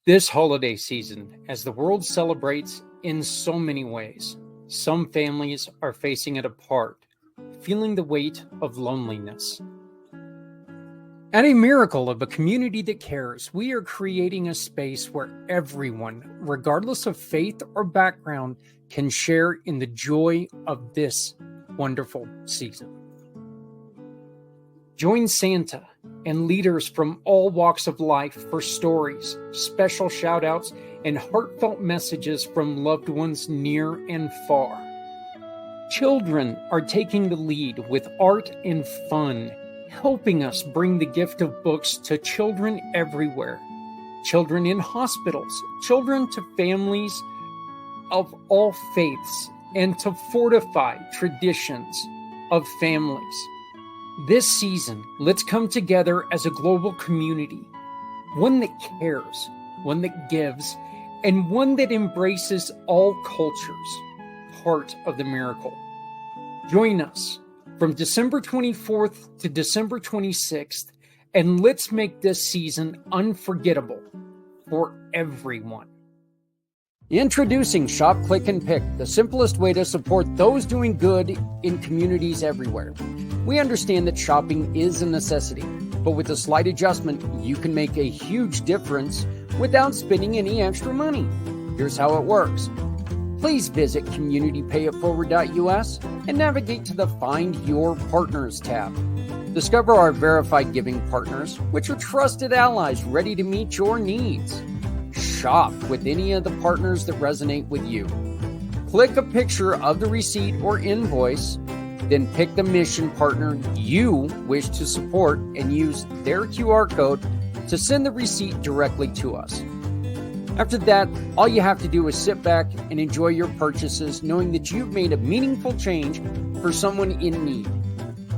This holiday season, as the world celebrates in so many ways, some families are facing it apart, feeling the weight of loneliness. At a miracle of a community that cares, we are creating a space where everyone, regardless of faith or background, can share in the joy of this wonderful season. Join Santa and leaders from all walks of life for stories, special shout-outs, and heartfelt messages from loved ones near and far. Children are taking the lead with art and fun, helping us bring the gift of books to children everywhere. Children in hospitals, children to families of all faiths, and to fortify traditions of families. This season, let's come together as a global community, one that cares, one that gives, and one that embraces all cultures, part of the miracle. Join us from December 24th to December 26th, and let's make this season unforgettable for everyone. Introducing Shop, Click, and Pick, the simplest way to support those doing good in communities everywhere. We understand that shopping is a necessity, but with a slight adjustment, you can make a huge difference without spending any extra money. Here's how it works. Please visit communitypayitforward.us and navigate to the Find Your Partners tab. Discover our verified giving partners, which are trusted allies ready to meet your needs. Shop with any of the partners that resonate with you. Click a picture of the receipt or invoice, then pick the mission partner you wish to support and use their QR code to send the receipt directly to us. After that, all you have to do is sit back and enjoy your purchases, knowing that you've made a meaningful change for someone in need.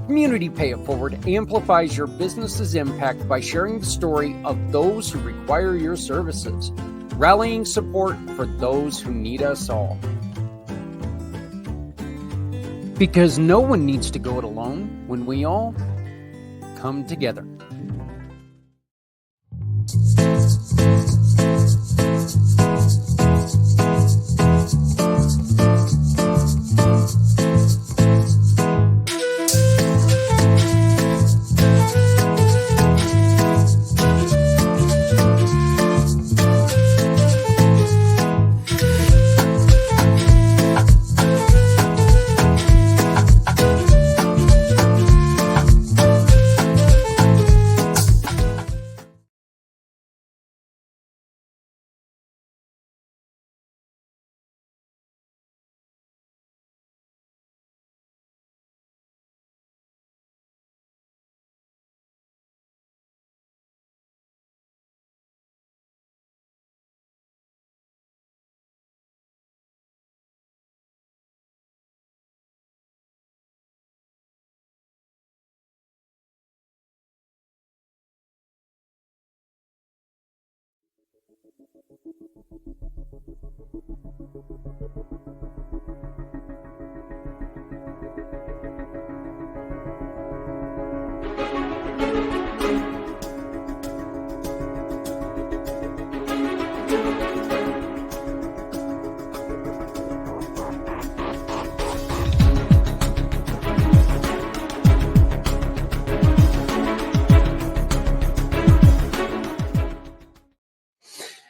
Community Pay It Forward amplifies your business's impact by sharing the story of those who require your services, rallying support for those who need us all. Because no one needs to go it alone when we all come together.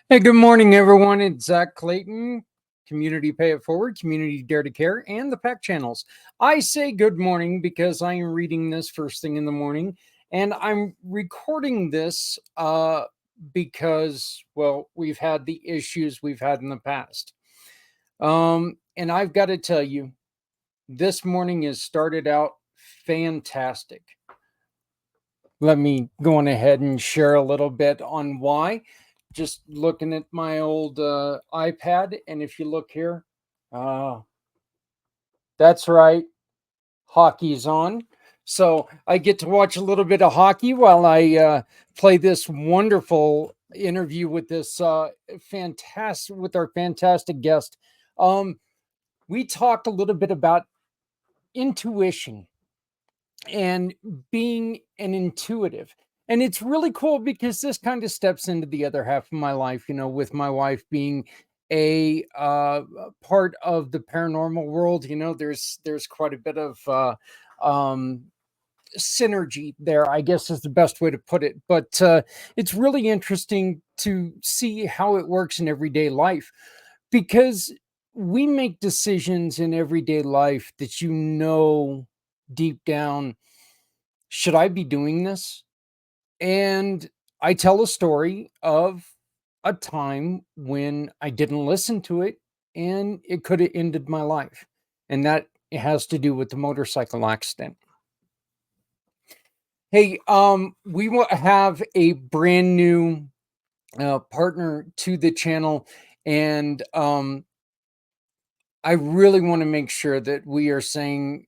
Hey, good morning, everyone. It's Zak Clayton, Community Pay It Forward, Community Dare to Care, and the PAC channels. I say good morning because I am reading this first thing in the morning, and I'm recording this because, well, we've had the issues we've had in the past. And I've got to tell you, this morning has started out fantastic. Let me go on ahead and share a little bit on why. Just looking at my old iPad, and if you look here, that's right, hockey's on. So I get to watch a little bit of hockey while I play this wonderful interview with this our fantastic guest. We talked a little bit about intuition and being an intuitive. And it's really cool because this kind of steps into the other half of my life, with my wife being a part of the paranormal world. There's quite a bit of um, synergy there, I guess is the best way to put it. But it's really interesting to see how it works in everyday life, because we make decisions in everyday life that deep down, should I be doing this? And I tell a story of a time when I didn't listen to it and it could have ended my life. And that has to do with the motorcycle accident. Hey, we will have a brand new partner to the channel, and I really want to make sure that we are saying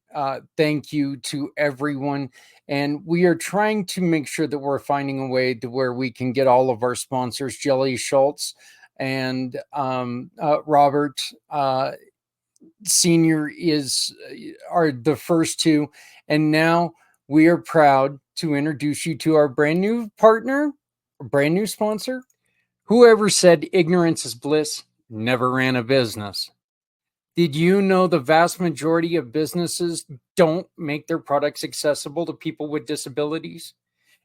thank you to everyone. And we are trying to make sure that we're finding a way to where we can get all of our sponsors, Jelly Schultz and Robert Senior are the first two. And now we are proud to introduce you to our brand new partner, brand new sponsor. Whoever said ignorance is bliss never ran a business. Did you know the vast majority of businesses don't make their products accessible to people with disabilities?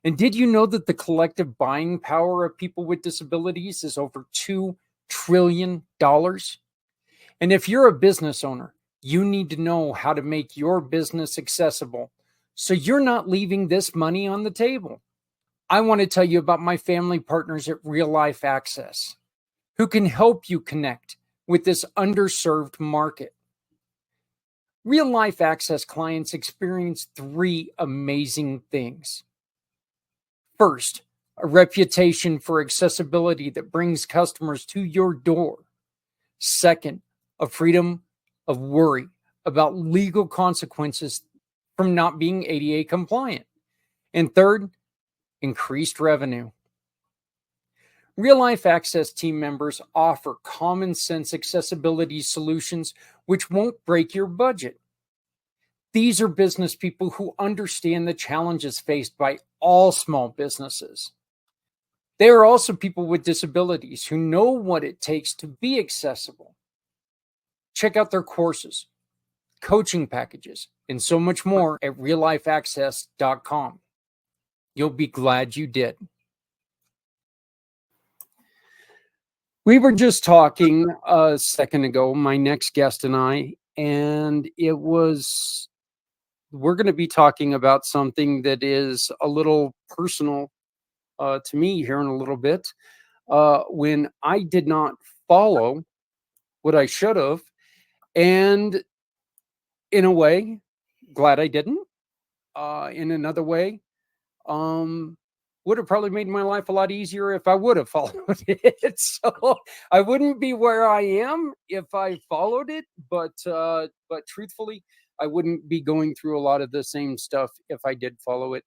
And did you know that the collective buying power of people with disabilities is over $2 trillion? And if you're a business owner, you need to know how to make your business accessible so you're not leaving this money on the table. I want to tell you about my family partners at Real Life Access, who can help you connect with this underserved market. Real Life Access clients experience three amazing things. First, a reputation for accessibility that brings customers to your door. Second, a freedom of worry about legal consequences from not being ADA compliant. And third, increased revenue. Real Life Access team members offer common sense accessibility solutions which won't break your budget. These are business people who understand the challenges faced by all small businesses. They are also people with disabilities who know what it takes to be accessible. Check out their courses, coaching packages, and so much more at reallifeaccess.com. You'll be glad you did. We were just talking a second ago, my next guest and I, and we're going to be talking about something that is a little personal to me here in a little bit. When I did not follow what I should have, and in a way, glad I didn't. In another way, um, would have probably made my life a lot easier if I would have followed it. So I wouldn't be where I am if I followed it, but truthfully, I wouldn't be going through a lot of the same stuff if I did follow it.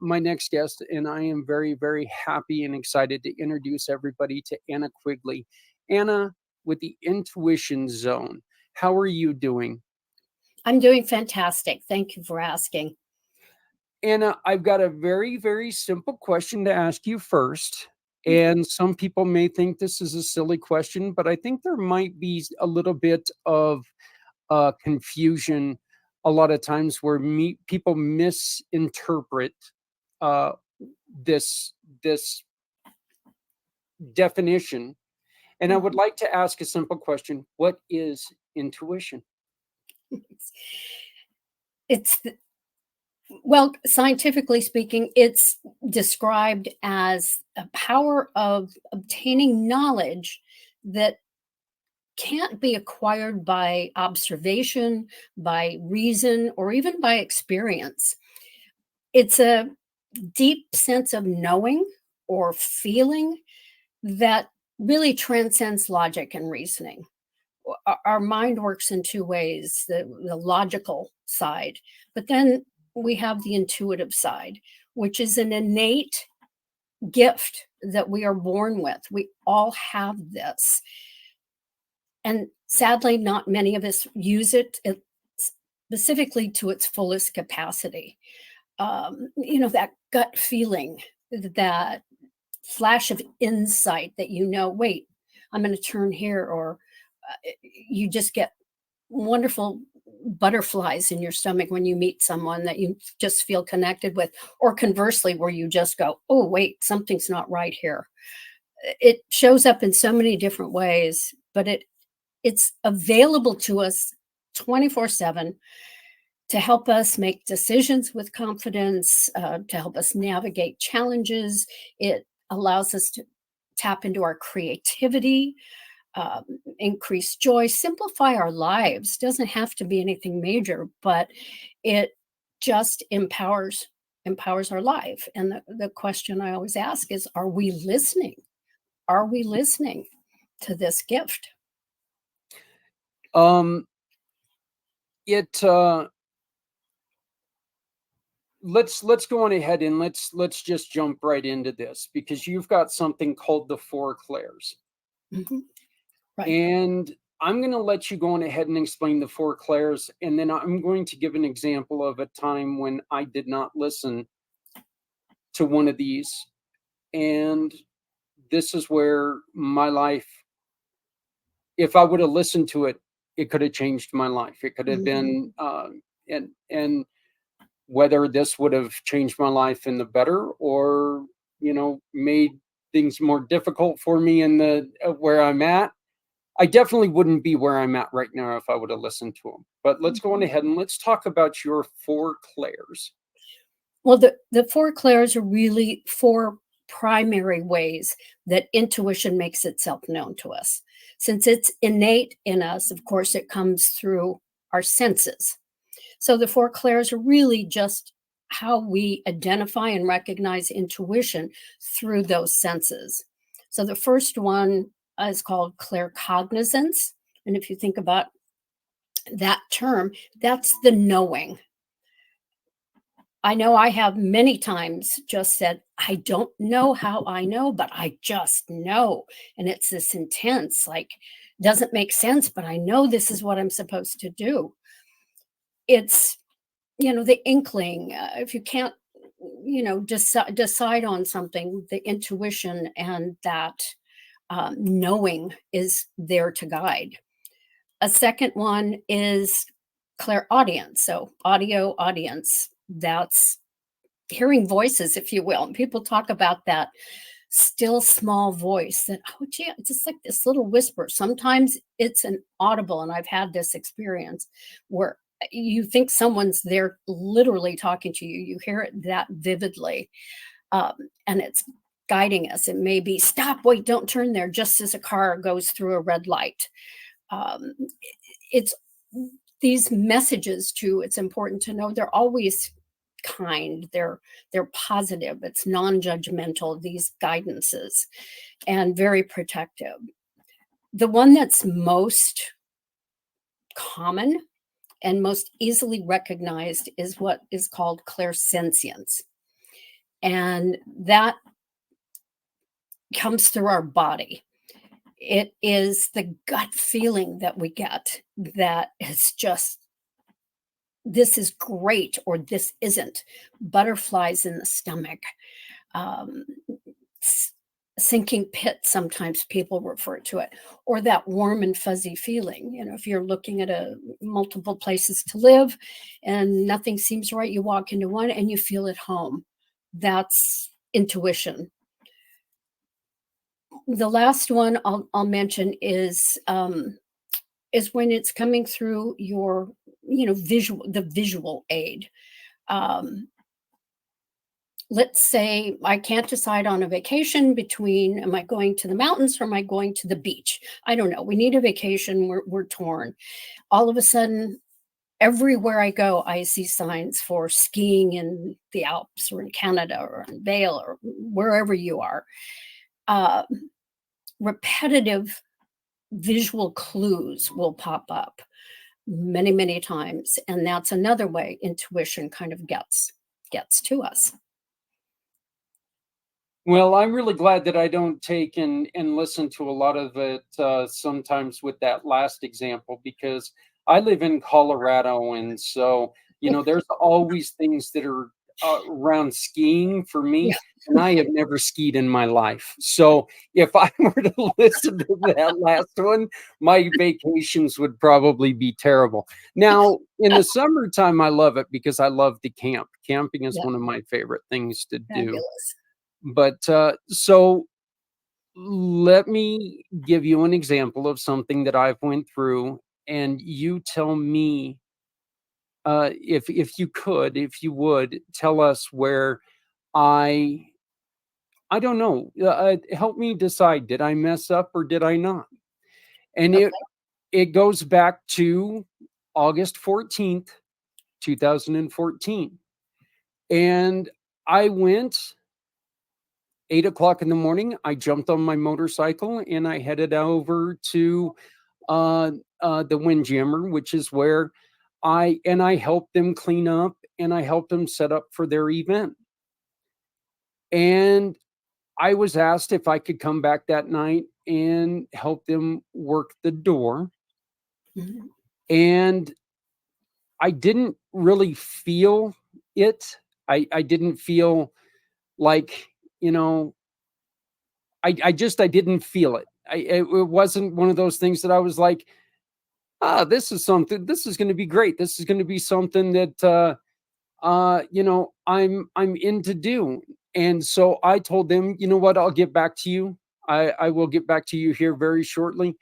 My next guest, and I am very, very happy and excited to introduce everybody to Anna Quigley. Anna with the Intuition Zone. How are you doing? I'm doing fantastic. Thank you for asking. Anna, I've got a very, very simple question to ask you first. And some people may think this is a silly question, but I think there might be a little bit of confusion a lot of times where people misinterpret uh, this definition. And I would like to ask a simple question. What is intuition? Well, scientifically speaking, it's described as a power of obtaining knowledge that can't be acquired by observation, by reason, or even by experience. It's a deep sense of knowing or feeling that really transcends logic and reasoning. Our mind works in two ways, the logical side, but then we have the intuitive side, which is an innate gift that we are born with. We all have this. And sadly, not many of us use it specifically to its fullest capacity. That gut feeling, that flash of insight that wait, I'm going to turn here, or you just get wonderful butterflies in your stomach when you meet someone that you just feel connected with, or conversely, where you just go, oh, wait, something's not right here. It shows up in so many different ways, but it's available to us 24/7 to help us make decisions with confidence, to help us navigate challenges. It allows us to tap into our creativity, um, increase joy, simplify our lives. Doesn't have to be anything major, but it just empowers our life. And the question I always ask is, are we listening? Are we listening to this gift? Um, it let's go on ahead and let's just jump right into this, because you've got something called the four clairs. Mhm. Right. And I'm going to let you go on ahead and explain the four clairs, and then I'm going to give an example of a time when I did not listen to one of these. And this is where my life, if I would have listened to it, it could have changed my life. It could have Mhm. been, and whether this would have changed my life in the better, or made things more difficult for me in the where I'm at. I definitely wouldn't be where I'm at right now if I would have listened to him. But let's go on Mhm. ahead and let's talk about your four clairs. Well, the four clairs are really four primary ways that intuition makes itself known to us. Since it's innate in us, of course, it comes through our senses. So the four clairs are really just how we identify and recognize intuition through those senses. So the first one is called claircognizance. And if you think about that term, that's the knowing. I know I have many times just said, I don't know how I know, but I just know. And it's this intense, like, doesn't make sense, but I know this is what I'm supposed to do. It's, the inkling. If you can't, decide on something, the intuition and that knowing is there to guide. A second one is clairaudience. So, audio audience. That's hearing voices, if you will. And people talk about that still small voice that, oh, gee, it's just like this little whisper. Sometimes it's an audible, and I've had this experience where you think someone's there literally talking to you. You hear it that vividly, um, and it's guiding us. It may be, stop, wait, don't turn there, just as a car goes through a red light. Um, it's these messages too, it's important to know they're always kind, they're positive, it's non-judgmental, these guidances, and very protective. The one that's most common and most easily recognized is what is called clairsentience, and that comes through our body. It is the gut feeling that we get that is just, this is great or this isn't. Butterflies in the stomach, um, sinking pit, sometimes people refer to it, or that warm and fuzzy feeling. If you're looking at a multiple places to live and nothing seems right, you walk into one and you feel at home. That's intuition. The last one I'll mention is when it's coming through your the visual aid. um, let's say I can't decide on a vacation between, am I going to the mountains or am I going to the beach? I don't know, we need a vacation, we're torn. All of a sudden, everywhere I go, I see signs for skiing in the Alps or in Canada or in Vail or wherever you are. uh, Repetitive visual clues will pop up many, many times, and that's another way intuition kind of gets to us. Well, I'm really glad that I don't take and listen to a lot of it, sometimes with that last example, because I live in Colorado, and so there's always things that are around skiing for Yeah. me, and I have never skied in my life. So if I were to listen to that last one, my vacations would probably be terrible. Now, in the summertime, I love it because I love to camp. Camping is Yeah. one of my favorite things to do. Fabulous. But so let me give you an example of something that I've went through, and you tell me if you could, if you would tell us where I I don't know. Help me decide. Did I mess up or did I not? And it Okay. it goes back to August 14th, 2014, and I went 8 o'clock in the morning. I jumped on my motorcycle and I headed over to uh, the Windjammer, which is where I helped them clean up and I helped them set up for their event. And I was asked if I could come back that night and help them work the door. Mhm. And I didn't really feel it. I didn't feel like, you know, I didn't feel it. It wasn't one of those things that I was like, this is something, this is going to be great. This is going to be something that, I'm into do. And so I told them, you know what, I'll get back to you. I will get back to you here very shortly.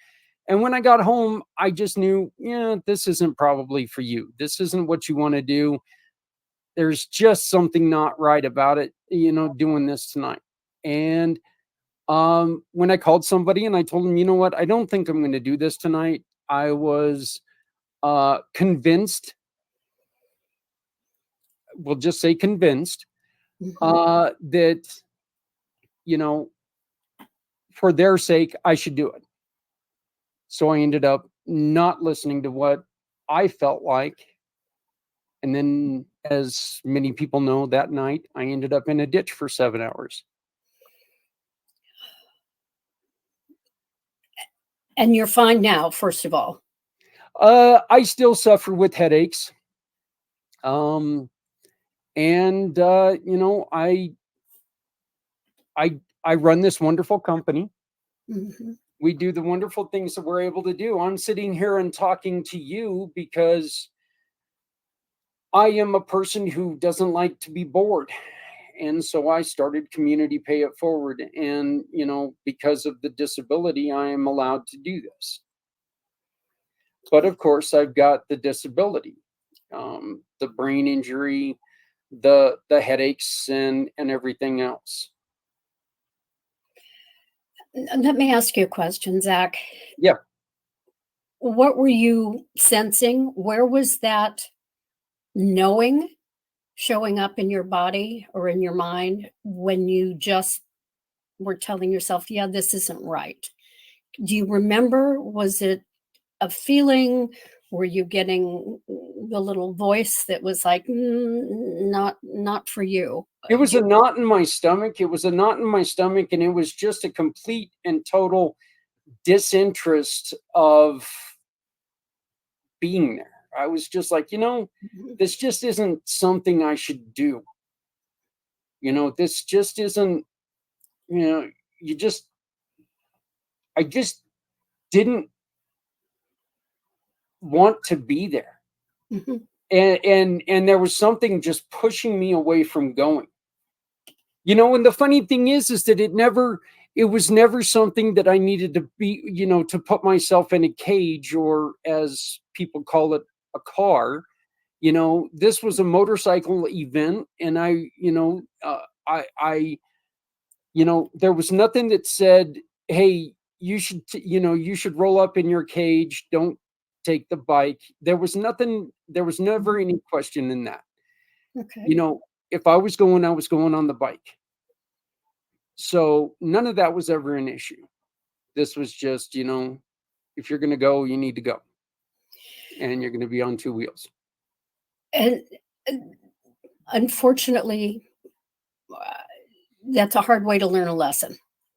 And when I got home, I just knew, yeah, this isn't probably for you. This isn't what you want to do. There's just something not right about it, doing this tonight. And when I called somebody and I told them, you know what, I don't think I'm going to do this tonight. I was convinced, we'll just say convinced, Mhm. that, you know, for their sake, I should do it. So I ended up not listening to what I felt like. And then, as many people know, that night I ended up in a ditch for 7 hours. And you're fine now, first of all. I still suffer with headaches. Um, and I run this wonderful company. Mhm. We do the wonderful things that we're able to do. I'm sitting here and talking to you because I am a person who doesn't like to be bored. And so I started Community Pay It Forward. And, because of the disability, I am allowed to do this. But of course, I've got the disability, the brain injury, the headaches, and everything else. Let me ask you a question, Zach. Yeah. What were you sensing? Where was that knowing showing up in your body or in your mind when you just were telling yourself, yeah, this isn't right? Do you remember? Was it a feeling? Were you getting the little voice that was like, not for you? It was a knot in my stomach. It was a knot in my stomach, and it was just a complete and total disinterest of being there. I was just like, Mhm. this just isn't something I should do. This just isn't, you know, you just, I just didn't want to be there. Mhm. And there was something just pushing me away from going. And the funny thing is that it was never something that I needed to be, to put myself in a cage, or as people call it, a car. This was a motorcycle event, and there was nothing that said, hey, you should roll up in your cage, don't take the bike. There was never any question in that. Okay. you know if I was going, I was going on the bike. So none of that was ever an issue. This was just, if you're going to go, you need to go, and you're going to be on two wheels. And unfortunately, uh, that's a hard way to learn a lesson.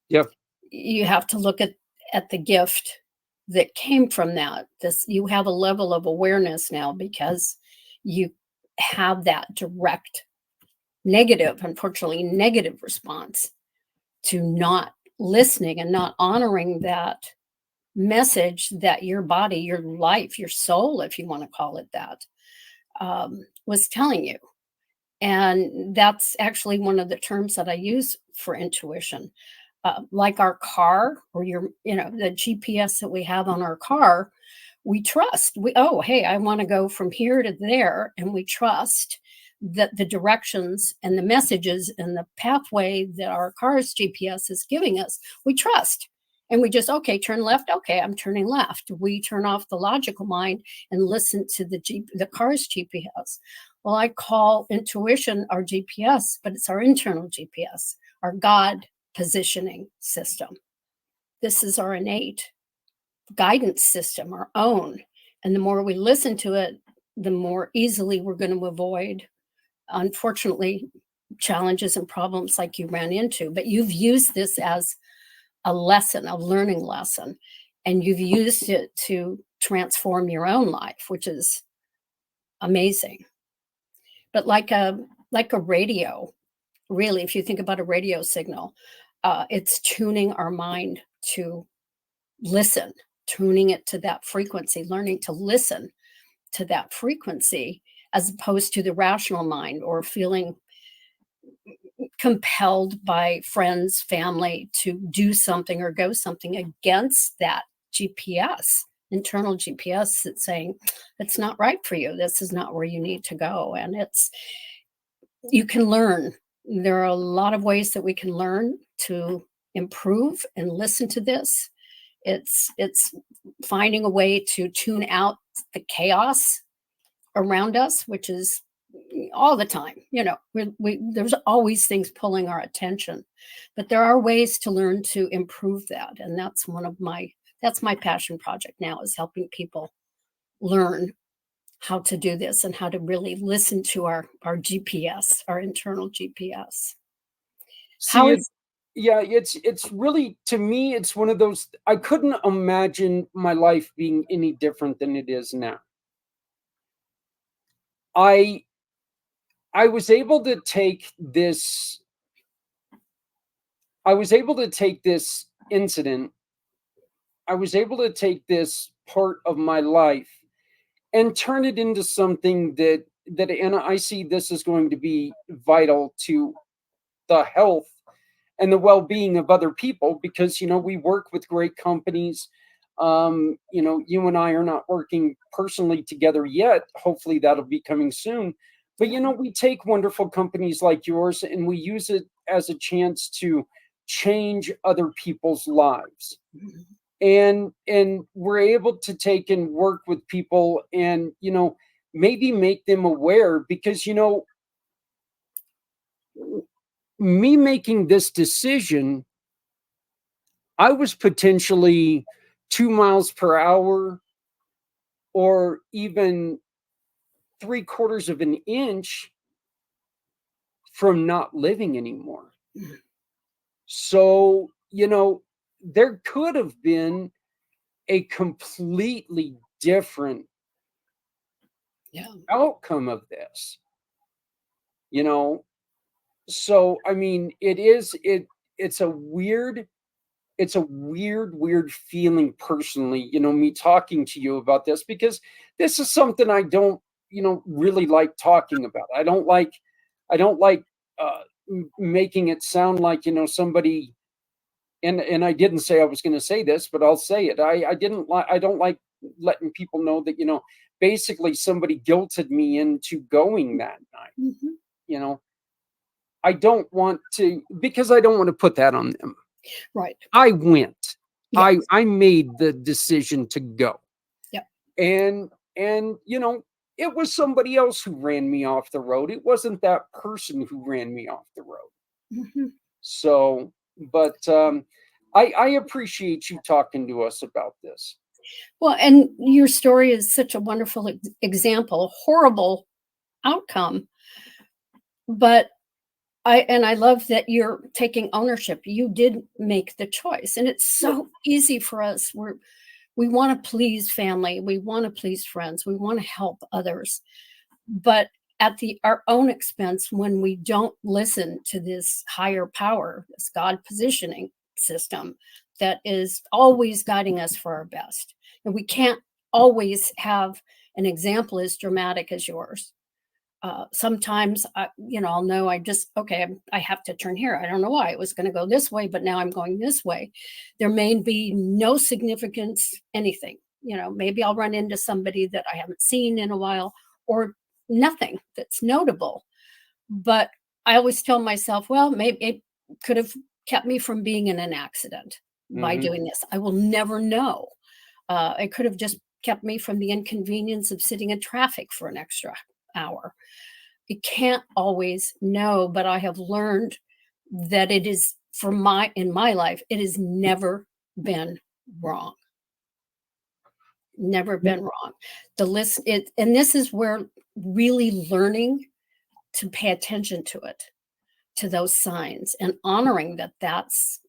Yep. You have to look at the gift that came from that. This you have a level of awareness now because you have that direct unfortunately, negative response to not listening and not honoring that message that your body, your life, your soul, if you want to call it that, was telling you. And that's actually one of the terms that I use for intuition. Like our car, or the GPS that we have on our car, we trust. Oh, hey, I want to go from here to there, and we trust that the directions and the messages and the pathway that our car's GPS is giving us, we trust. And we just, okay, turn left. Okay, I'm turning left. We turn off the logical mind and listen to the car's GPS. Well, I call intuition our GPS, but it's our internal GPS, our God positioning system. This is our innate guidance system, our own. And the more we listen to it, the more easily we're going to avoid, unfortunately, challenges and problems like you ran into. But you've used this as a lesson, a learning lesson, and you've used it to transform your own life, which is amazing. But like a radio, really, if you think about a radio signal, it's tuning our mind to listen, tuning it to that frequency, learning to listen to that frequency, as opposed to the rational mind, or feeling compelled by friends, family to do something or go something against that GPS, internal GPS, that's saying it's not right for you. This is not where you need to go. And you can learn. There are a lot of ways that we can learn to improve and listen to this. It's finding a way to tune out the chaos around us, which is all the time. There's always things pulling our attention, but there are ways to learn to improve that. And that's my passion project now, is helping people learn how to do this and how to really listen to our GPS, our internal GPS. It's really, to me, it's one of those, I couldn't imagine my life being any different than it is now. I was able to take this incident, I was able to take this part of my life and turn it into something that and I see this is going to be vital to the health and the well-being of other people, because we work with great companies. You and I are not working personally together yet. Hopefully that'll be coming soon. But we take wonderful companies like yours and we use it as a chance to change other people's lives. And we're able to take and work with people and maybe make them aware, because me making this decision, I was potentially 2 miles per hour or even 3/4 of an inch from not living anymore. So, there could have been a completely different outcome of this. So I mean, it's a weird feeling personally, me talking to you about this, because this is something I don't, really like talking about. I don't like making it sound like, somebody, and I didn't say I was going to say this, but I'll say it. I don't like letting people know that, basically somebody guilted me into going that night. I don't want to, because I don't want to put that on them. Right. I went. Yes. I made the decision to go. Yeah. And it was somebody else who ran me off the road. It wasn't that person who ran me off the road. So, but I appreciate you talking to us about this. Well, and your story is such a wonderful example, horrible outcome, but I love that you're taking ownership. You did make the choice, and it's so easy for us. We want to please family, we want to please friends, we want to help others, but our own expense when we don't listen to this higher power, this God positioning system that is always guiding us for our best. And we can't always have an example as dramatic as yours. Sometimes, I'll know I have to turn here. I don't know why. It was going to go this way, but now I'm going this way. There may be no significance, anything. Maybe I'll run into somebody that I haven't seen in a while, or nothing that's notable. But I always tell myself, well, maybe it could have kept me from being in an accident by doing this. I will never know. It could have just kept me from the inconvenience of sitting in traffic for an extra hour. You can't always know, but I have learned that it is in my life, it has never been wrong. Never been wrong. And this is where really learning to pay attention to it, to those signs, and honoring that that's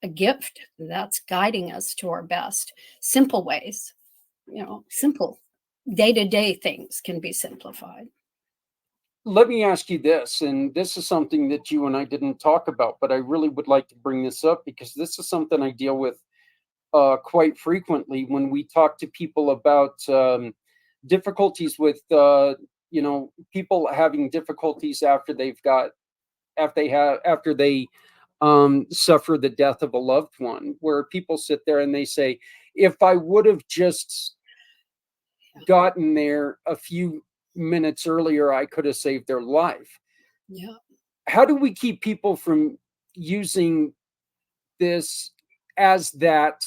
a gift that's guiding us to our best. Simple ways, simple day-to-day things can be simplified. Let me ask you this, and this is something that you and I didn't talk about, but I really would like to bring this up because this is something I deal with quite frequently when we talk to people about difficulties with, people having difficulties after they suffer the death of a loved one, where people sit there and they say, if I would have just gotten there a few minutes earlier, I could have saved their life. Yeah. How do we keep people from using this as that?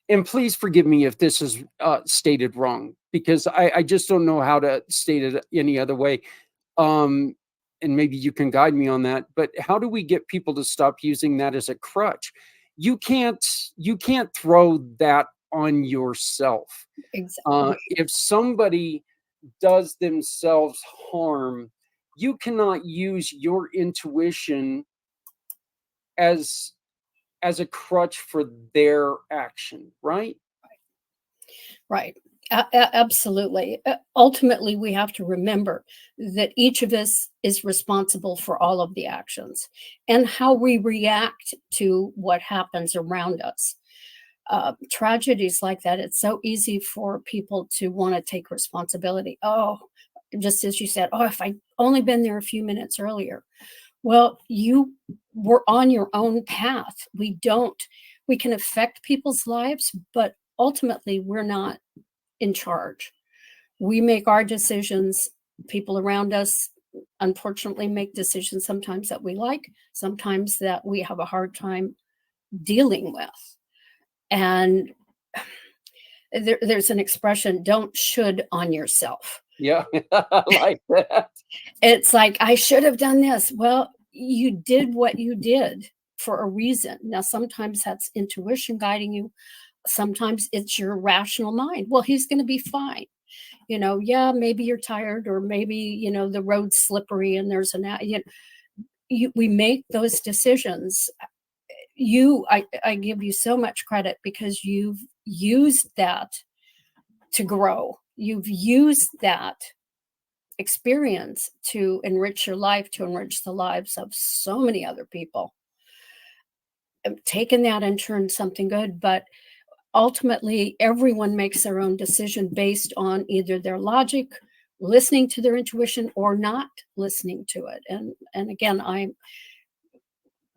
And please forgive me if this is stated wrong, because I just don't know how to state it any other way. And maybe you can guide me on that. But how do we get people to stop using that as a crutch? You can't throw that on yourself. Exactly. If somebody does themselves harm, you cannot use your intuition as a crutch for their action, right? Right. Absolutely. Ultimately, we have to remember that each of us is responsible for all of the actions and how we react to what happens around us. Tragedies like that, it's so easy for people to want to take responsibility. Oh, just as you said, oh, if I only been there a few minutes earlier. Well, you were on your own path. We can affect people's lives, but ultimately we're not in charge. We make our decisions. People around us, unfortunately, make decisions sometimes that we like, sometimes that we have a hard time dealing with. And there's an expression, don't should on yourself. Yeah, I like that. It's like, I should have done this. Well, you did what you did for a reason. Now, sometimes that's intuition guiding you. Sometimes it's your rational mind. Well, he's going to be fine. Yeah, maybe you're tired, or maybe, the road's slippery and there's we make those decisions. I give you so much credit because you've used that to grow. You've used that experience to enrich your life, to enrich the lives of so many other people. Taken that and turned something good, but ultimately everyone makes their own decision based on either their logic, listening to their intuition, or not listening to it. And again, I'm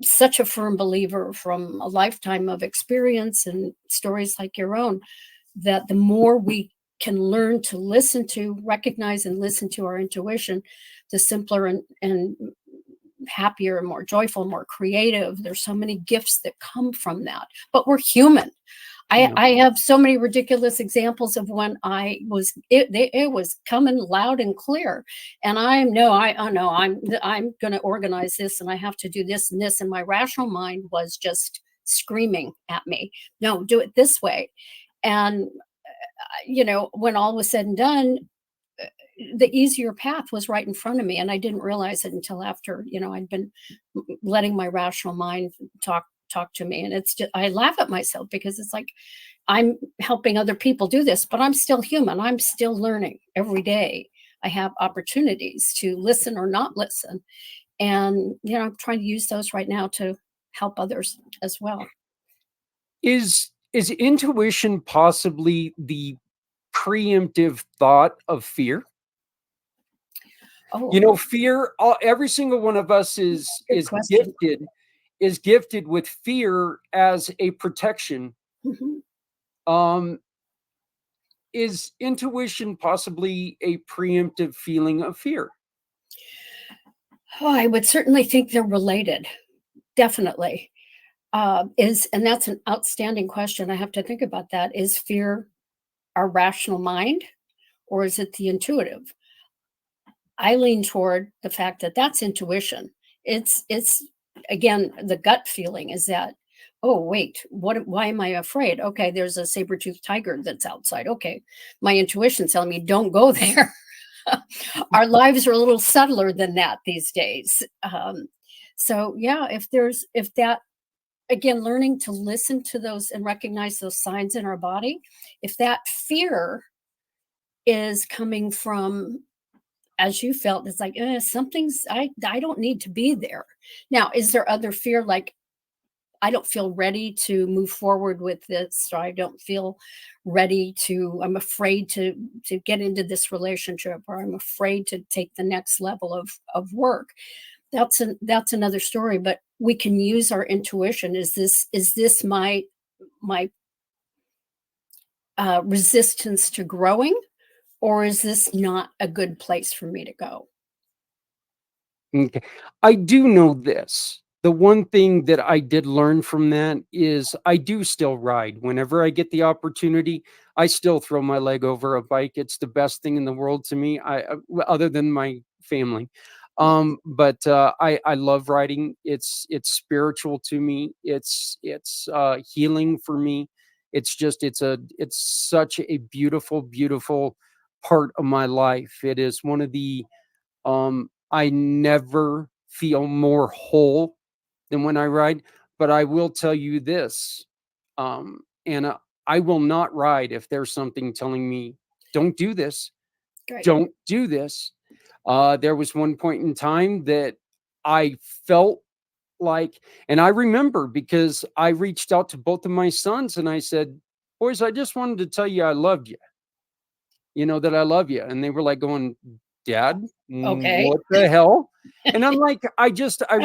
such a firm believer from a lifetime of experience and stories like your own, that the more we can learn to listen to, recognize and listen to our intuition, the simpler and happier and more joyful, more creative. There's so many gifts that come from that, but we're human. I have so many ridiculous examples of when it was coming loud and clear, and I know I'm going to organize this, and I have to do this and this, and my rational mind was just screaming at me, no, do it this way. And when all was said and done, the easier path was right in front of me, and I didn't realize it until after I'd been letting my rational mind talk to me. And it's just, I laugh at myself because it's like, I'm helping other people do this, but I'm still human. I'm still learning every day I have opportunities to listen or not listen. And, I'm trying to use those right now to help others as well. Is intuition possibly the preemptive thought of fear? Oh, Fear, every single one of us is good is question. gifted with fear as a protection. Mhm. Um, is intuition possibly a preemptive feeling of fear? Oh, I would certainly think they're related. Definitely. And that's an outstanding question. I have to think about that. Is fear our rational mind, or is it the intuitive? I lean toward the fact that that's intuition. It's again, the gut feeling is that, oh wait, why am I afraid? Okay, there's a saber-toothed tiger that's outside. Okay. My intuition's telling me don't go there. Our lives are a little subtler than that these days. So yeah, if that, again, learning to listen to those and recognize those signs in our body, if that fear is coming from, as you felt, it's like, something's, I don't need to be there. Now, is there other fear, like I don't feel ready to move forward with this, or I don't feel ready to, I'm afraid to get into this relationship, or I'm afraid to take the next level of work. That's another story, but we can use our intuition. Is this my resistance to growing, or is this not a good place for me to go? Okay. I do know this. The one thing that I did learn from that is I do still ride. Whenever I get the opportunity, I still throw my leg over a bike. It's the best thing in the world to me. Other than my family. Yes. But I love riding. It's spiritual to me. It's healing for me. It's such a beautiful part of my life. It is one of the I never feel more whole than when I ride, but I will tell you this, Anna, I will not ride if there's something telling me, "Don't do this. Great. Don't do this." There was one point in time that I felt like, and I remember because I reached out to both of my sons and I said, "Boys, I just wanted to tell you I loved you. That I love you." And they were like going, "Dad, Okay. what the hell?" And I'm like, I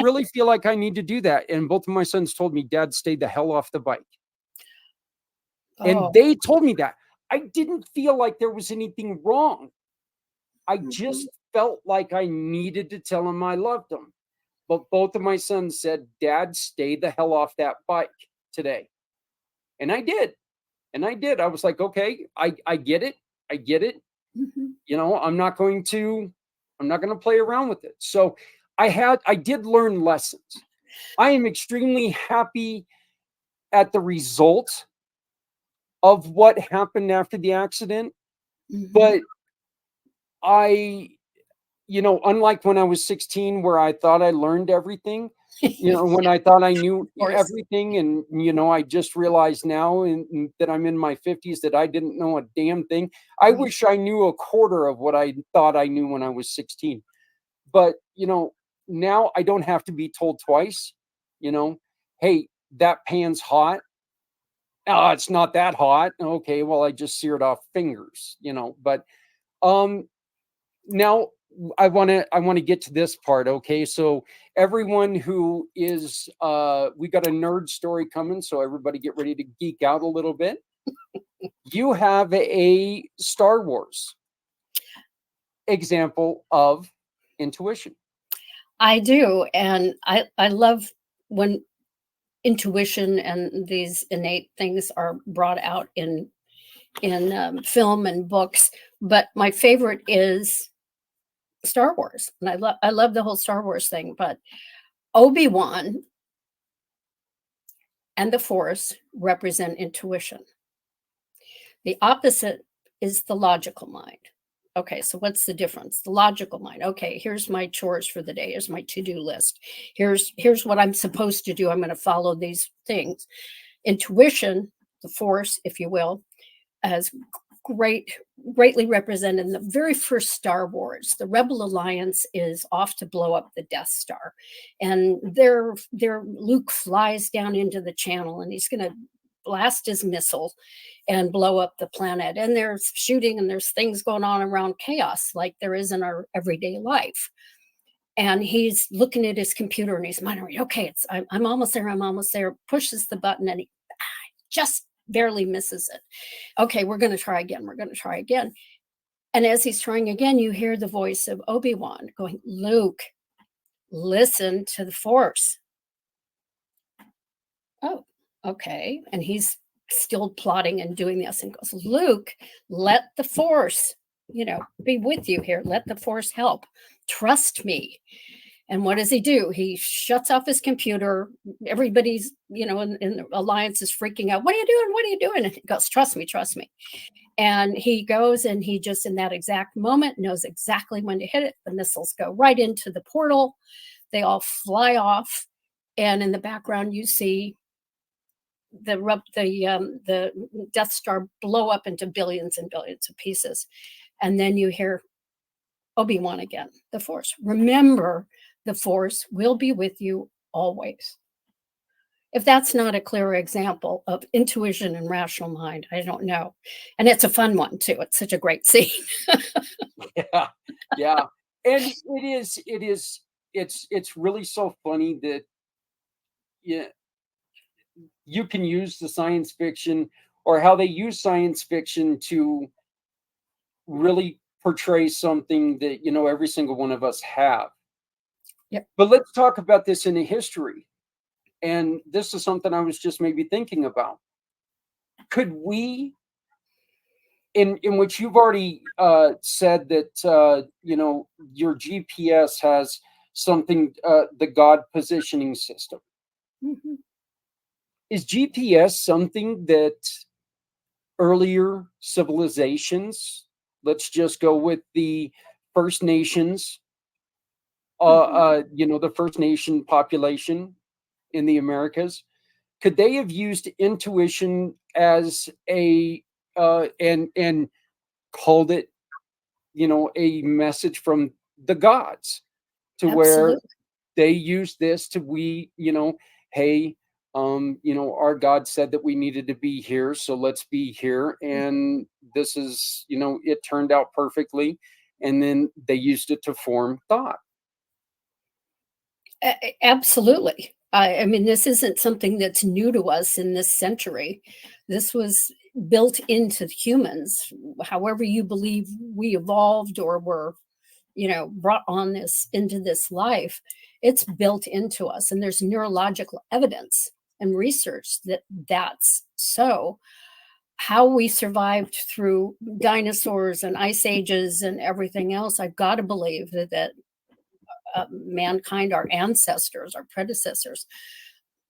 really feel like I need to do that. And both of my sons told me, "Dad, stay the hell off the bike." And Oh. they told me that. I didn't feel like there was anything wrong. I Mhm. just felt like I needed to tell them I loved them. But both of my sons said, "Dad, stay the hell off that bike today." And I did. And I did. I was like, "Okay, I get it. I get it. Mhm. I'm not going to play around with it." So I did learn lessons. I am extremely happy at the result of what happened after the accident, Mhm. but I unlike when I was 16 where I thought I learned everything, when Yeah, I thought I knew of course. everything, and I just realized now that I'm in my 50s that I didn't know a damn thing. I Right. wish I knew a quarter of what I thought I knew when I was 16. But, now I don't have to be told twice, you know, "Hey, that pan's hot." "Oh, it's not that hot." "Okay, well, I just seared off fingers." But, um, now I want to get to this part, okay? So everyone who is we got a nerd story coming, so everybody get ready to geek out a little bit. You have a Star Wars example of intuition. I do, and I love when intuition and these innate things are brought out in film and books. But my favorite is Star Wars, and I love the whole Star Wars thing. But Obi-Wan and the Force represent intuition. The opposite is the logical mind. Okay, so what's the difference? The logical mind. Okay, here's my chores for the day. Here's my to-do list. Here's what I'm supposed to do. I'm going to follow these things. Intuition, the force, if you will, as greatly represented in the very first Star Wars. The Rebel Alliance is off to blow up the Death Star, and Luke flies down into the channel, and he's going to blast his missile and blow up the planet. And there's shooting, and there's things going on around chaos like there is in our everyday life. And he's looking at his computer, and he's monitoring. Okay, I'm almost there. I'm almost there. Pushes the button, and he just barely misses it. Okay, we're going to try again. We're going to try again. And as he's trying again, you hear the voice of Obi-Wan going, Luke, listen to the Force. Oh, okay. And he's still plotting and doing this, and goes, Luke, let the Force, be with you here. Let the Force help. Trust me. And what does he do? He shuts off his computer. Everybody's, in the Alliance is freaking out. What are you doing? What are you doing? And he goes, trust me. And he goes, and he just in that exact moment knows exactly when to hit it. The missiles go right into the portal. They all fly off. And in the background, you see the Death Star blow up into billions and billions of pieces. And then you hear Obi-Wan again, the Force. Remember, the Force will be with you always. If that's not a clear example of intuition and rational mind, I don't know. And it's a fun one too. It's such a great scene. Yeah. And it's really so funny that you can use the science fiction, or how they use science fiction to really portray something that, every single one of us have. Yep. But let's talk about this in a history. And this is something I was just maybe thinking about. Could we, in which you've already said that, your GPS has something, the God positioning system. Mm-hmm. Is GPS something that earlier civilizations, let's just go with the First Nations, the First Nation population in the Americas, could they have used intuition as a and called it, a message from the gods, to Absolutely. where they use this to hey, our God said that we needed to be here, so let's be here, and this is, it turned out perfectly, and then they used it to form thought. Absolutely. I mean, this isn't something that's new to us in this century. This was built into humans. However you believe we evolved or were, brought on into this life, it's built into us. And there's neurological evidence and research that that's so. How we survived through dinosaurs and ice ages and everything else, I've got to believe that mankind, our ancestors, our predecessors,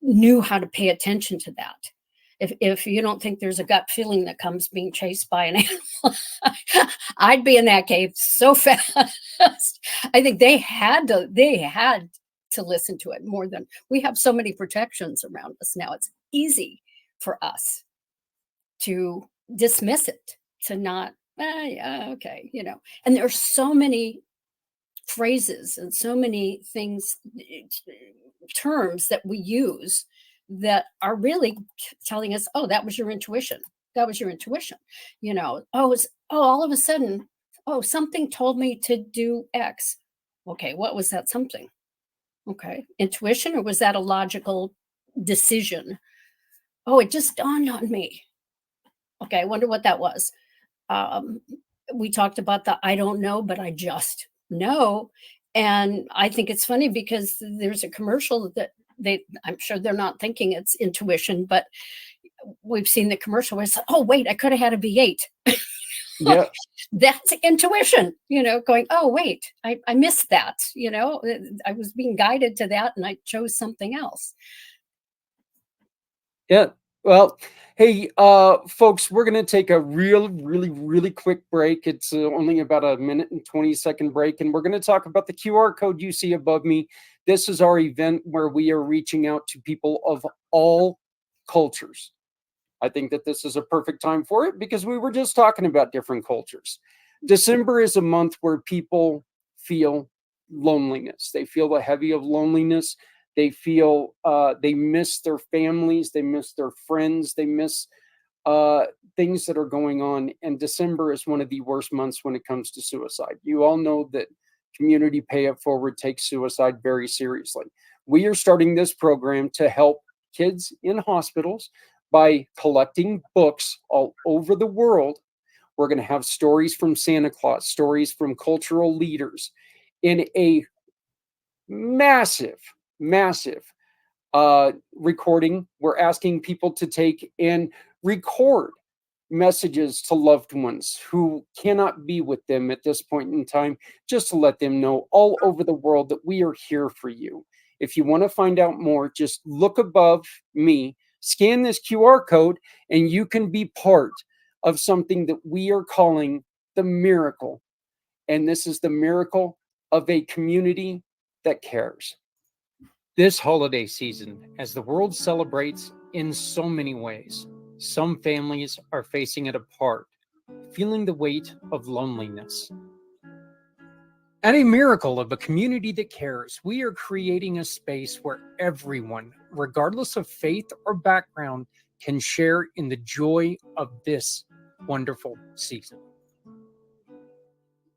knew how to pay attention to that. If you don't think there's a gut feeling that comes being chased by an animal, I'd be in that cave so fast. I think they had to listen to it more than we have. So many protections around us now. It's easy for us to dismiss it, to not, yeah, okay, and there's so many phrases and so many things, terms that we use that are really telling us, oh, that was your intuition. That was your intuition. All of a sudden, something told me to do X. Okay, what was that something? Okay, intuition, or was that a logical decision? Oh, it just dawned on me. Okay, I wonder what that was. We talked about the I don't know, but I just know. And I think it's funny because there's a commercial that I'm sure they're not thinking it's intuition, but we've seen the commercial where it's, oh, wait, I could have had a V8. Yeah. That's intuition, going, oh, wait, I missed that. I was being guided to that and I chose something else. Yeah. Well, hey, folks, we're going to take a really quick break. It's only about a minute and 20-second break, and we're going to talk about the QR code you see above me. This is our event where we are reaching out to people of all cultures, I think that this is a perfect time for it because we were just talking about different cultures. December is a month where people feel loneliness. They feel the heavy of loneliness. They feel they miss their families. They miss their friends. They miss uh, things that are going on. And December is one of the worst months when it comes to suicide. You all know that Community Pay It Forward takes suicide very seriously. We are starting this program to help kids in hospitals by collecting books all over the world. We're going to have stories from Santa Claus, stories from cultural leaders in a massive, massive recording. We're asking people to take and record messages to loved ones who cannot be with them at this point in time, just to let them know all over the world that we are here for you. If you want to find out more, just look above me, scan this QR code, and you can be part of something that we are calling the miracle. And this is the miracle of a community that cares. This holiday season, as the world celebrates in so many ways, some families are facing it apart, feeling the weight of loneliness. At a miracle of a community that cares, we are creating a space where everyone, regardless of faith or background, can share in the joy of this wonderful season.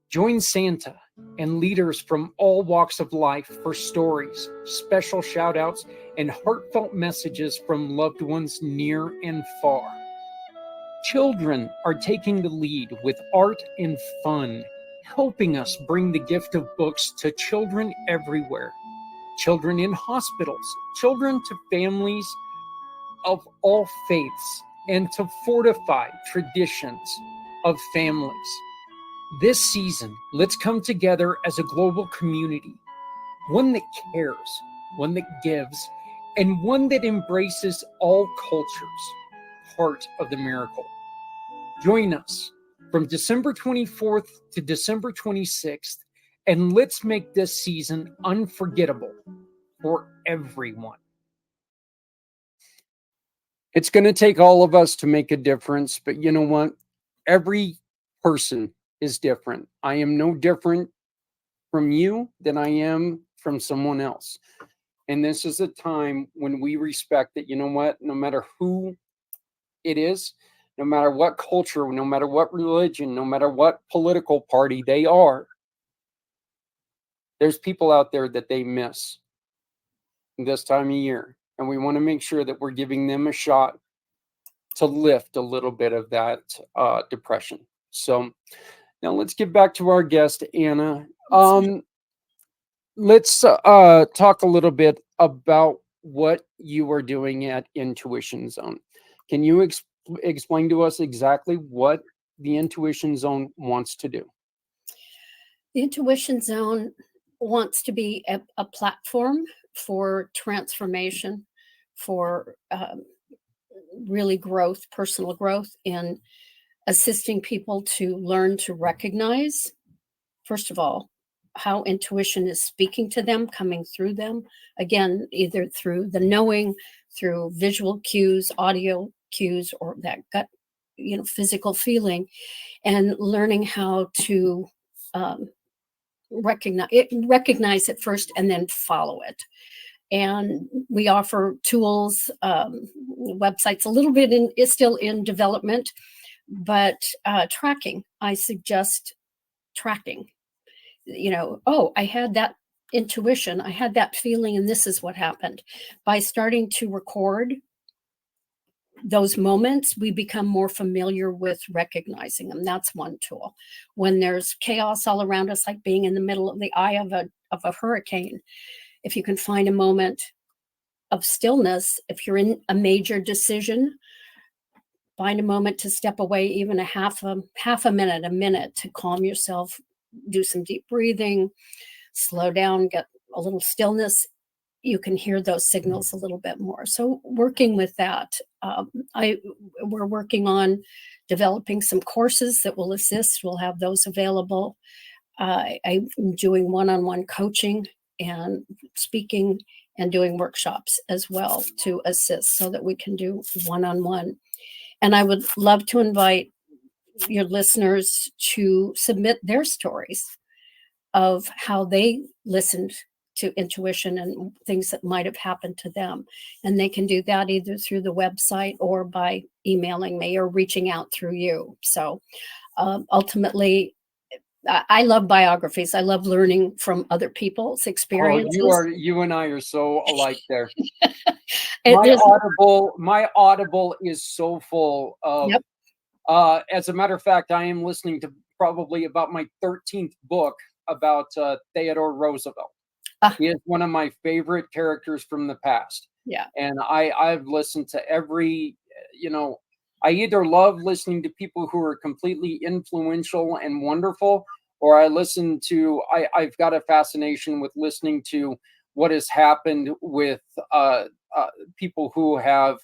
Join Santa and leaders from all walks of life for stories, special shout outs, and heartfelt messages from loved ones near and far. Children are taking the lead with art and fun, helping us bring the gift of books to children everywhere. Children in hospitals, children to families of all faiths, and to fortify traditions of families. This season, let's come together as a global community, one that cares, one that gives, and one that embraces all cultures, part of the miracle. Join us from December 24th to December 26th, and let's make this season unforgettable for everyone. It's going to take all of us to make a difference, but you know what? Every person is different. I am no different from you than I am from someone else. And this is a time when we respect that, you know what? No matter who it is, no matter what culture, no matter what religion, no matter what political party they are, there's people out there that they miss this time of year. And we want to make sure that we're giving them a shot to lift a little bit of that depression. So now let's get back to our guest, Anna. Let's talk a little bit about what you are doing at Intuition Zone. Can you explain to us exactly what the Intuition Zone wants to do? The Intuition Zone wants to be a platform for transformation, for really growth, personal growth, in assisting people to learn to recognize, first of all, how intuition is speaking to them, coming through them, again, either through the knowing, through visual cues, audio cues, or that gut, physical feeling, and learning how to recognize it first and then follow it. And we offer tools, websites, a little bit is still in development, but tracking. I suggest tracking. Oh, I had that intuition, I had that feeling, and this is what happened. By starting to record those moments, we become more familiar with recognizing them. That's one tool. When there's chaos all around us, like being in the middle of the eye of a hurricane, if you can find a moment of stillness, if you're in a major decision, find a moment to step away, even a half a minute to calm yourself, do some deep breathing, slow down, get a little stillness. You can hear those signals a little bit more. So working with that, we're working on developing some courses that will assist. We'll have those available. I'm doing one-on-one coaching and speaking and doing workshops as well to assist, so that we can do one-on-one. And I would love to invite your listeners to submit their stories of how they listened to intuition and things that might have happened to them. And they can do that either through the website or by emailing me or reaching out through you. So ultimately, I love biographies. I love learning from other people's Oh, experiences. you and I are so alike there. It, there's, My Audible is so full of, yep. as a matter of fact, I am listening to probably about my 13th book about Theodore Roosevelt. He is one of my favorite characters from the past. Yeah. And I've listened to every, I either love listening to people who are completely influential and wonderful, or I've got a fascination with listening to what has happened with people who have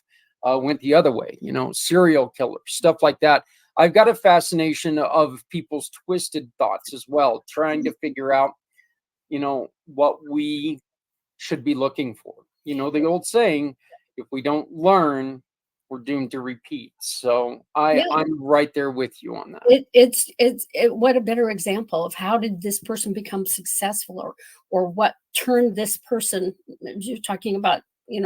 went the other way, serial killers, stuff like that. I've got a fascination of people's twisted thoughts as well, trying to figure out, what we should be looking for. The old saying, if we don't learn, we're doomed to repeat. So I'm right there with you on that. It's what a better example of how did this person become successful, or what turned this person. You're talking about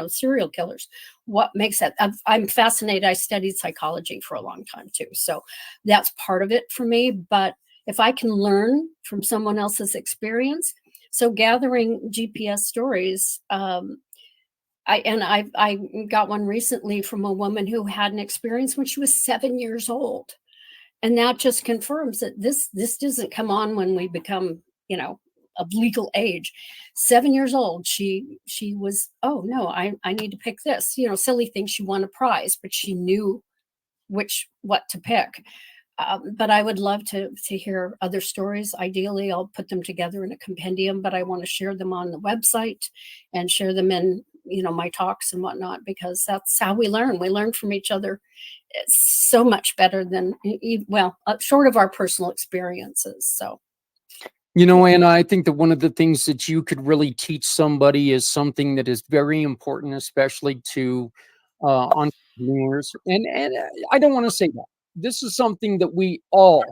serial killers. What makes that? I'm fascinated. I studied psychology for a long time too, so that's part of it for me. But if I can learn from someone else's experience, so gathering GPS stories. I got one recently from a woman who had an experience when she was 7 years old, and that just confirms that this doesn't come on when we become of legal age. 7 years old, she was, oh no, I need to pick this, silly thing. She won a prize, but she knew what to pick. But I would love to hear other stories. Ideally, I'll put them together in a compendium, but I want to share them on the website and share them in my talks and whatnot, because that's how we learn. We learn from each other. It's so much better than short of our personal experiences. So, and I think that one of the things that you could really teach somebody is something that is very important, especially to entrepreneurs. And I don't want to say that. This is something that we all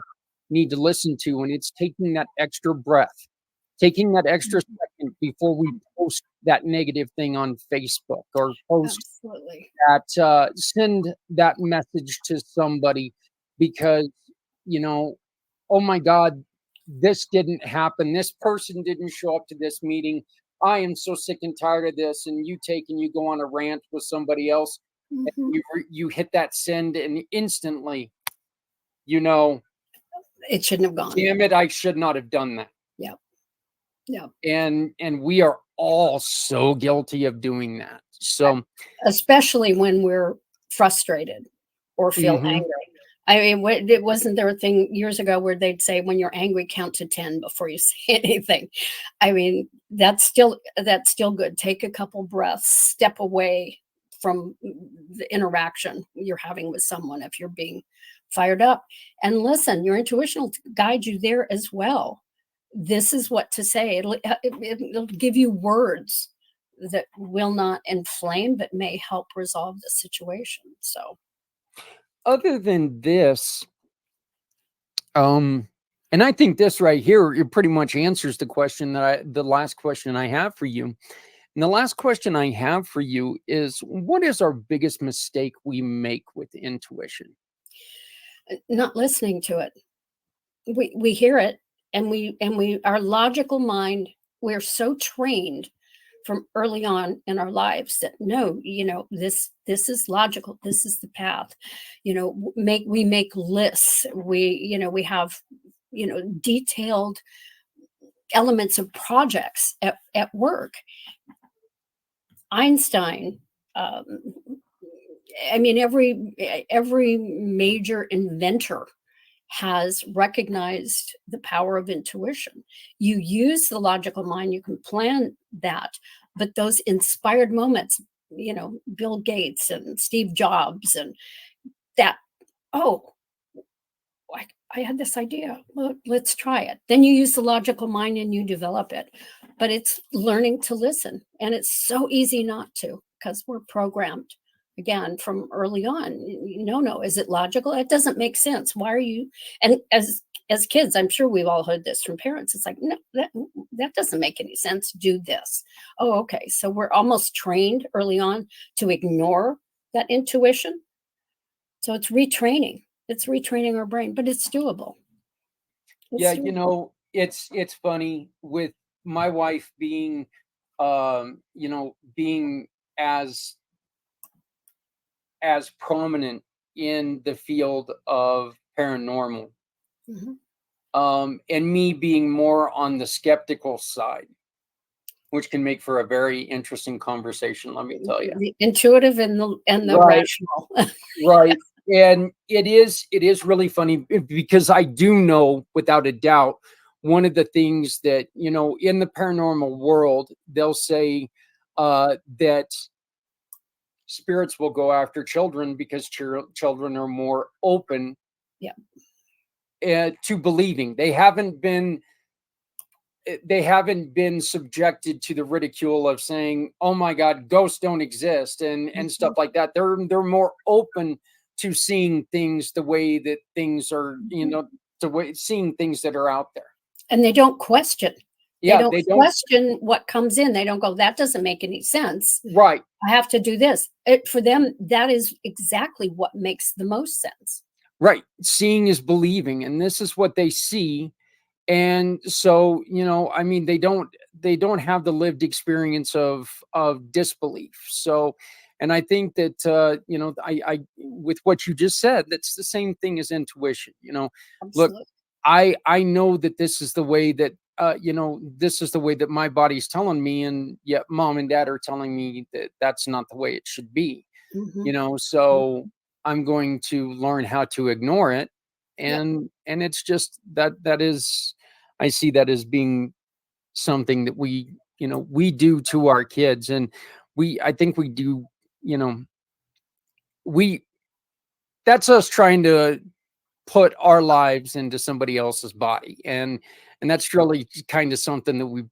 need to listen to, and it's taking that extra breath, taking that extra second before we post that negative thing on Facebook, or post absolutely that, send that message to somebody, because, oh my God, this didn't happen. This person didn't show up to this meeting. I am so sick and tired of this. And you go on a rant with somebody else. Mm-hmm. And you hit that send, and instantly, it shouldn't have gone. Damn it, I should not have done that. Yeah. Yeah. And we are all so guilty of doing that. So especially when we're frustrated or feel angry. I mean, it wasn't there a thing years ago where they'd say, when you're angry, count to 10 before you say anything. I mean, that's still good. Take a couple breaths, step away from the interaction you're having with someone if you're being fired up, and listen. Your intuition will guide you there as well. This is what to say. It'll give you words that will not inflame, but may help resolve the situation. So, other than this, and I think this right here, it pretty much answers the last question I have for you. And the last question I have for you is, what is our biggest mistake we make with intuition? not listening to it. We hear it, and our logical mind, we're so trained from early on in our lives that no, this is logical. This is the path. We make lists. We have detailed elements of projects at work. Einstein, I mean, every major inventor has recognized the power of intuition. You use the logical mind, you can plan that, but those inspired moments, Bill Gates and Steve Jobs, and that, oh, I had this idea. Well, let's try it. Then you use the logical mind and you develop it. But it's learning to listen. And it's so easy not to, because we're programmed again from early on. No, is it logical? It doesn't make sense. Why are you? And as kids, I'm sure we've all heard this from parents. It's like, no, that doesn't make any sense. Do this. Oh, okay. So we're almost trained early on to ignore that intuition. So it's retraining. It's retraining our brain, but it's doable. Yeah, it's funny with my wife being, being as prominent in the field of paranormal, and me being more on the skeptical side, which can make for a very interesting conversation. Let me tell you, the intuitive and the right, rational. right. And it is really funny because I do know without a doubt one of the things that, in the paranormal world, they'll say that spirits will go after children because children are more open, Yeah. To believing. They haven't been subjected to the ridicule of saying, "Oh my God, ghosts don't exist," and stuff like that. They're more open to seeing things the way that things are, seeing things that are out there. And they don't question. Yeah, they don't question what comes in. They don't go, that doesn't make any sense. Right. I have to do this. For them, that is exactly what makes the most sense. Right. Seeing is believing, and this is what they see. And so, I mean, they don't have the lived experience of disbelief. So, and I think that, I with what you just said, that's the same thing as intuition. Look, Absolutely. I know that this is the way that, this is the way that my body's telling me, and yet mom and dad are telling me that that's not the way it should be. So I'm going to learn how to ignore it. And it's just that is, I see that as being something that we do to our kids. And I think we do, that's us trying to put our lives into somebody else's body. And that's really kind of something that we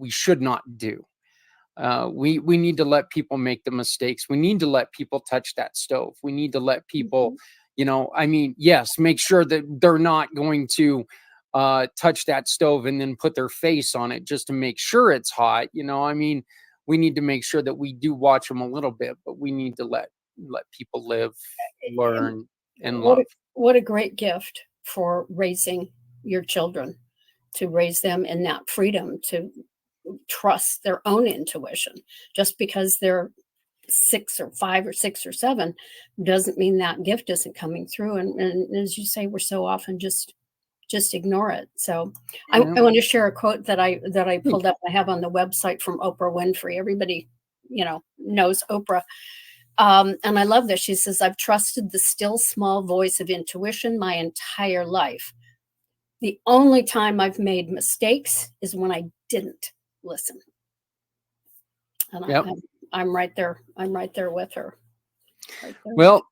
should not do. We need to let people make the mistakes. We need to let people touch that stove. We need to let people, I mean, yes, make sure that they're not going to touch that stove and then put their face on it just to make sure it's hot. I mean, we need to make sure that we do watch them a little bit, but we need to let people live, learn, and love. What a great gift for raising your children, to raise them in that freedom to trust their own intuition. Just because they're 6 or 5 or 6 or 7 doesn't mean that gift isn't coming through. And as you say, we're so often just ignore it. So I want to share a quote that I pulled up. I have on the website from Oprah Winfrey. Everybody, knows Oprah. And I love this. She says, "I've trusted the still small voice of intuition my entire life. The only time I've made mistakes is when I didn't listen." And I'm right there. I'm right there with her. Right there. Well,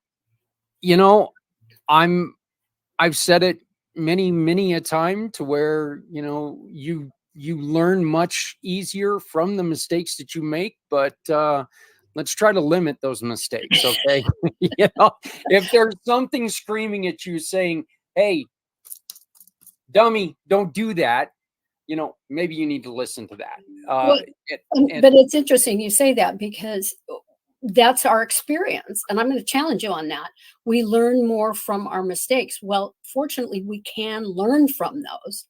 I've said it many a time to where, you learn much easier from the mistakes that you make, but let's try to limit those mistakes. Okay. If there's something screaming at you saying, "Hey, dummy, don't do that," maybe you need to listen to that. But it's interesting you say that, because that's our experience. And I'm going to challenge you on that. We learn more from our mistakes. Well, fortunately, we can learn from those.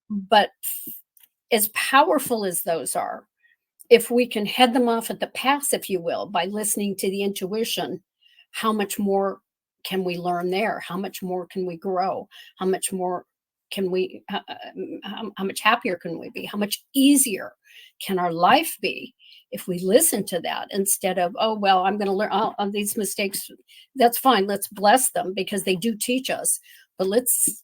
But as powerful as those are, if we can head them off at the pass, if you will, by listening to the intuition, how much more can we learn there? How much more can we grow? How much more can we, how much happier can we be? How much easier can our life be if we listen to that, instead of, oh, well, I'm going to learn on these mistakes. That's fine. Let's bless them because they do teach us. But let's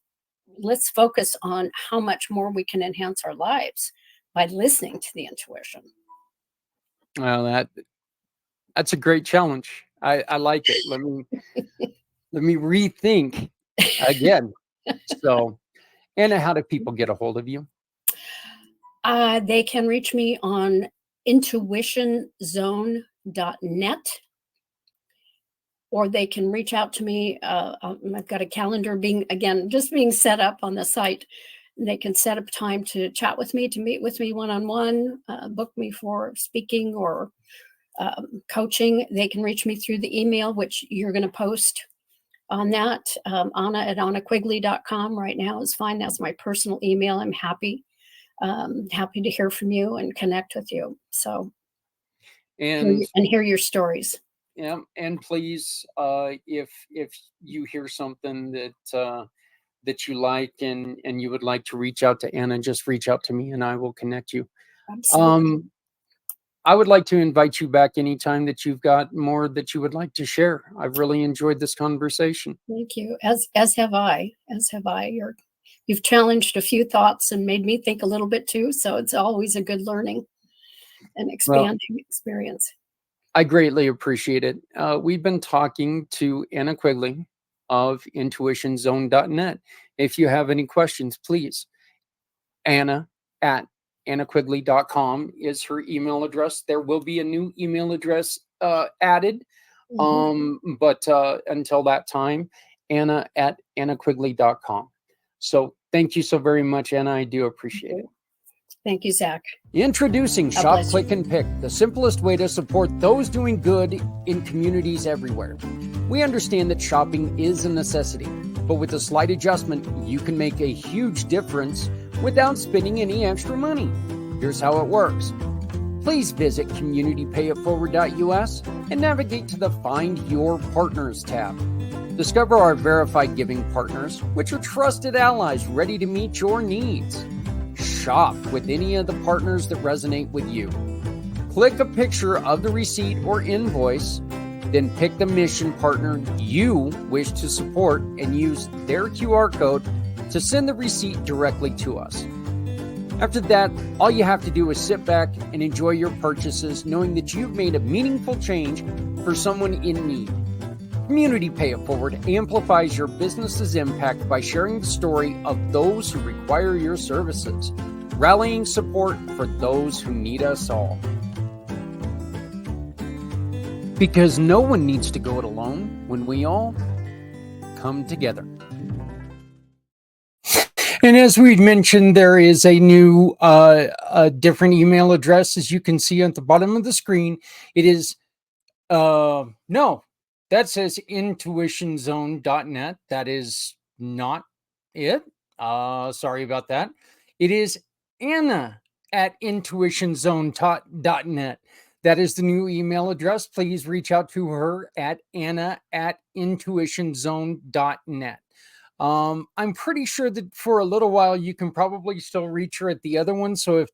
focus on how much more we can enhance our lives by listening to the intuition. Well, that's a great challenge. I like it. Let me rethink again. So, Anna, how do people get a hold of you? They can reach me on intuitionzone.net. or they can reach out to me. I've got a calendar just being set up on the site. They can set up time to chat with me, to meet with me one-on-one, book me for speaking or coaching. They can reach me through the email, which you're going to post on that. Anna@annaquigley.com right now is fine. That's my personal email. I'm happy to hear from you and connect with you. So, And hear your stories. yeah, and please, if you hear something that you like and you would like to reach out to Anna, just reach out to me and I will connect you. Absolutely. I would like to invite you back anytime that you've got more that you would like to share. I've really enjoyed this conversation. Thank you. As have I. As have I. You've challenged a few thoughts and made me think a little bit too. So it's always a good learning and Well, expanding experience. I greatly appreciate it. We've been talking to Anna Quigley of intuitionzone.net. If you have any questions, please, Anna at annaquigley.com is her email address. There will be a new email address added. But until that time, Anna at annaquigley.com. So thank you so very much, Anna. I do appreciate it. Thank you, Zach. Introducing God Shop, bless you. Click, and Pick, the simplest way to support those doing good in communities everywhere. We understand that shopping is a necessity, but with a slight adjustment, you can make a huge difference without spending any extra money. Here's how it works. Please visit communitypayitforward.us and navigate to the Find Your Partners tab. Discover our verified giving partners, which are trusted allies ready to meet your needs. Shop with any of the partners that resonate with you. Click a picture of the receipt or invoice, then pick the mission partner you wish to support and use their QR code to send the receipt directly to us. After that, all you have to do is sit back and enjoy your purchases, knowing that you've made a meaningful change for someone in need. Community Pay It Forward amplifies your business's impact by sharing the story of those who require your services, rallying support for those who need us all. Because no one needs to go it alone when we all come together. And as we mentioned, there is a new, different email address, as you can see at the bottom of the screen. It is, no, that says intuitionzone.net. That is not it. Sorry about that. It is Anna at intuitionzone.net. That is the new email address. Please reach out to her at Anna at intuitionzone.net. I'm pretty sure that for a little while you can probably still reach her at the other one. So if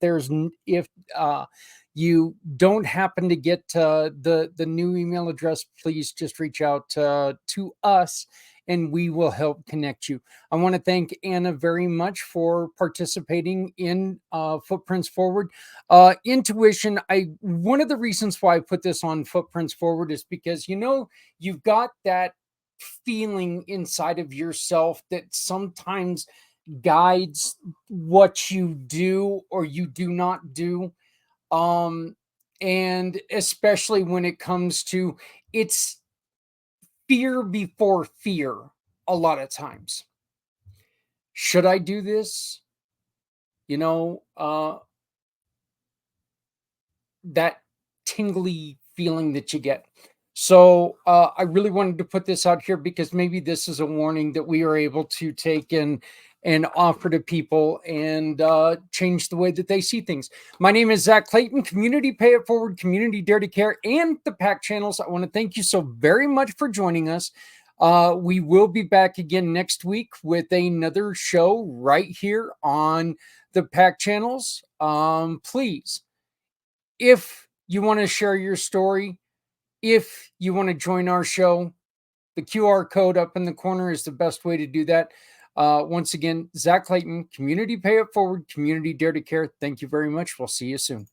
you don't happen to get the new email address, please just reach out to us and we will help connect you. I want to thank Anna very much for participating in Footprints Forward. Intuition, one of the reasons why I put this on Footprints Forward is because, you've got that feeling inside of yourself that sometimes guides what you do or you do not do. And especially when it comes to, it's fear before fear a lot of times. Should I do this? That tingly feeling that you get. So I really wanted to put this out here because maybe this is a warning that we are able to take and offer to people and change the way that they see things. My name is Zak Clayton, Community Pay It Forward, Community Dare to Care, and the PAC channels. I want to thank you so very much for joining us. We will be back again next week with another show right here on the PAC channels. Please, if you want to share your story, if you want to join our show, the QR code up in the corner is the best way to do that. Once again, Zak Clayton, Community Pay It Forward, Community Dare to Care. Thank you very much. We'll see you soon.